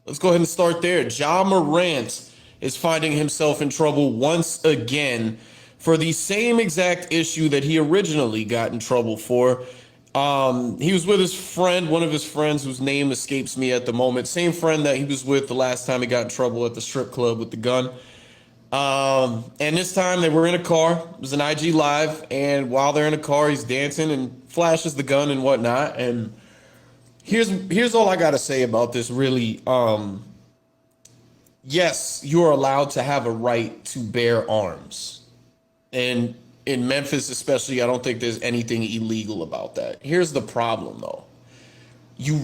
Let's go ahead and start there. Ja Morant is finding himself in trouble once again for the same exact issue that he originally got in trouble for. He was with his friend, one of his friends whose name escapes me at the moment. Same friend that he was with the last time he got in trouble at the strip club with the gun. And this time they were in a car. It was an IG live, and while they're in a car, he's dancing and flashes the gun and whatnot. And here's all I gotta say about this. Really, yes, you are allowed to have a right to bear arms, and in Memphis especially, I don't think there's anything illegal about that. Here's the problem, though. You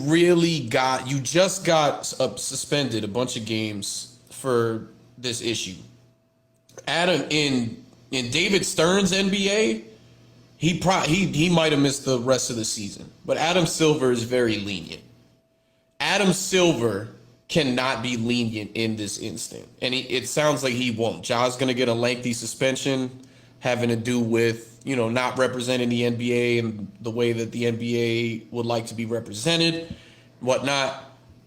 just got suspended a bunch of games for this issue. Adam in David Stern's NBA, he might have missed the rest of the season. But Adam Silver is very lenient. Adam Silver cannot be lenient in this instant, and it sounds like he won't. Ja's gonna get a lengthy suspension, having to do with not representing the NBA and the way that the NBA would like to be represented, whatnot.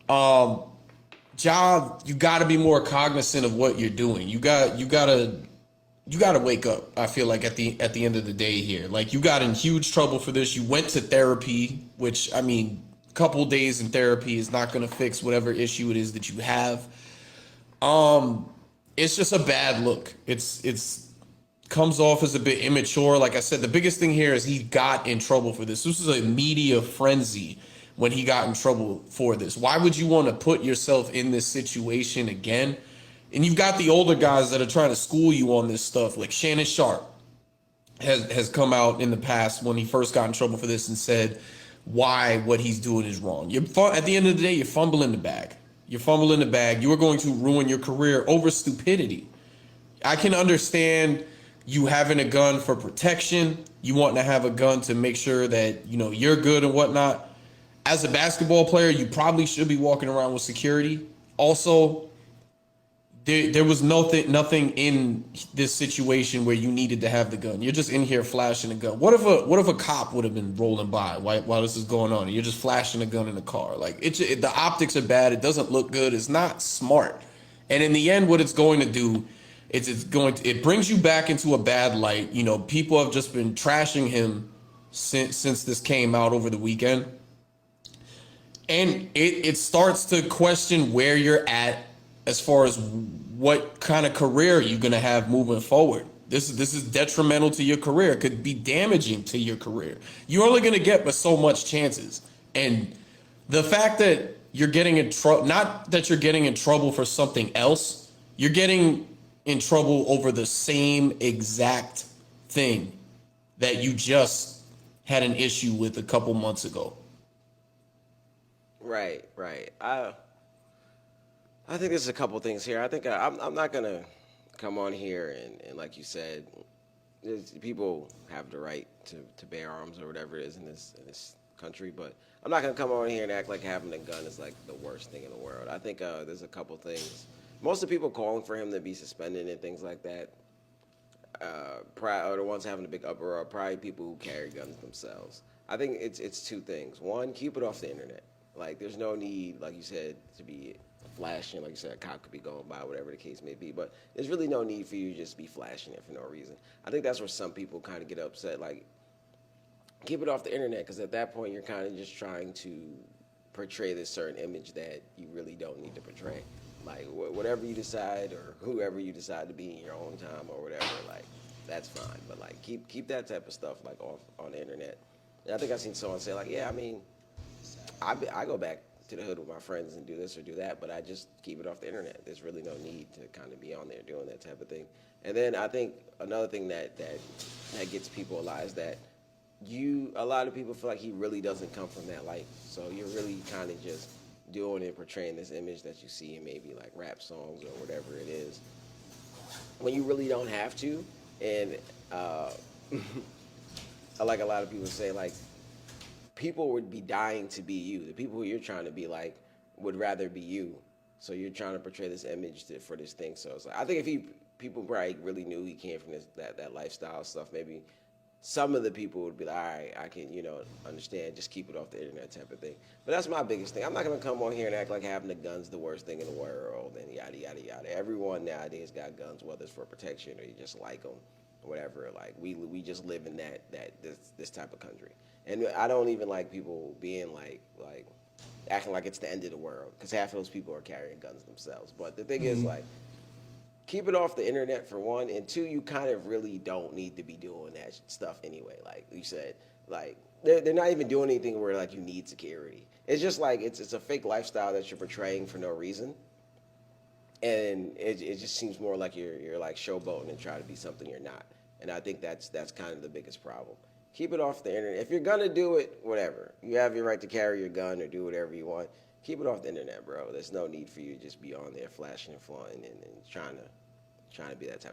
Ja, you got to be more cognizant of what you're doing. You got to wake up. I feel like at the end of the day here, like you got in huge trouble for this. You went to therapy, which I mean, a couple days in therapy is not going to fix whatever issue it is that you have. It's just a bad look. It's comes off as a bit immature. Like I said, the biggest thing here is he got in trouble for this. This was a media frenzy when he got in trouble for this. Why would you want to put yourself in this situation again? And you've got the older guys that are trying to school you on this stuff, like Shannon Sharp has come out in the past when he first got in trouble for this and said why what he's doing is wrong. At the end of the day, you're fumbling the bag. You're fumbling the bag. You are going to ruin your career over stupidity. I can understand you having a gun for protection. You want to have a gun to make sure that you're good and whatnot. As a basketball player, you probably should be walking around with security. Also, there was nothing in this situation where you needed to have the gun. You're just in here flashing a gun. What if a cop would have been rolling by while this is going on? And you're just flashing a gun in the car. Like the optics are bad. It doesn't look good. It's not smart. And in the end, what it's going to do it brings you back into a bad light. People have just been trashing him since this came out over the weekend. And it starts to question where you're at as far as what kind of career you're going to have moving forward. This is detrimental to your career. It could be damaging to your career. You're only going to get but so much chances. And the fact that you're getting in trouble, not that you're getting in trouble for something else, you're getting in trouble over the same exact thing that you just had an issue with a couple months ago. Right, right. I think there's a couple things here. I think I'm not gonna come on here and like you said, people have the right to bear arms or whatever it is in this country, but I'm not gonna come on here and act like having a gun is like the worst thing in the world. I think there's a couple things. Most of the people calling for him to be suspended and things like that, or the ones having a big uproar, are probably people who carry guns themselves. I think it's two things. One, keep it off the internet. Like, there's no need, like you said, to be flashing. Like you said, a cop could be going by, whatever the case may be. But there's really no need for you to just be flashing it for no reason. I think that's where some people kind of get upset. Like, keep it off the internet, because at that point, you're kind of just trying to portray this certain image that you really don't need to portray. Like, whatever you decide, or whoever you decide to be in your own time or whatever, like, that's fine. But, like, keep that type of stuff, like, off on the internet. And I think I seen someone say, like, yeah, I mean, I go back to the hood with my friends and do this or do that, but I just keep it off the internet. There's really no need to kind of be on there doing that type of thing. And then I think another thing that gets people a lot is that a lot of people feel like he really doesn't come from that life. So you're really kind of just doing and portraying this image that you see in maybe like rap songs or whatever it is, when you really don't have to. And like a lot of people say, like, people would be dying to be you. The people who you're trying to be like would rather be you. So you're trying to portray this image for this thing. So it's like, I think if people probably really knew he came from that lifestyle stuff, maybe some of the people would be like, all right, I can, understand, just keep it off the internet type of thing. But that's my biggest thing. I'm not gonna come on here and act like having a gun's the worst thing in the world and yada yada yada. Everyone nowadays got guns, whether it's for protection or you just like them, or whatever. Like we just live in this type of country, and I don't even like people being like acting like it's the end of the world because half of those people are carrying guns themselves. But the thing is like keep it off the internet for one, and two, you kind of really don't need to be doing that stuff anyway. Like you said, like they're not even doing anything where like you need security. It's just like it's a fake lifestyle that you're portraying for no reason, and it just seems more like you're like showboating and trying to be something you're not. And I think that's kind of the biggest problem. Keep it off the internet. If you're gonna do it, whatever. You have your right to carry your gun or do whatever you want. Keep it off the internet, bro. There's no need for you to just be on there flashing and flaunting and trying to be that type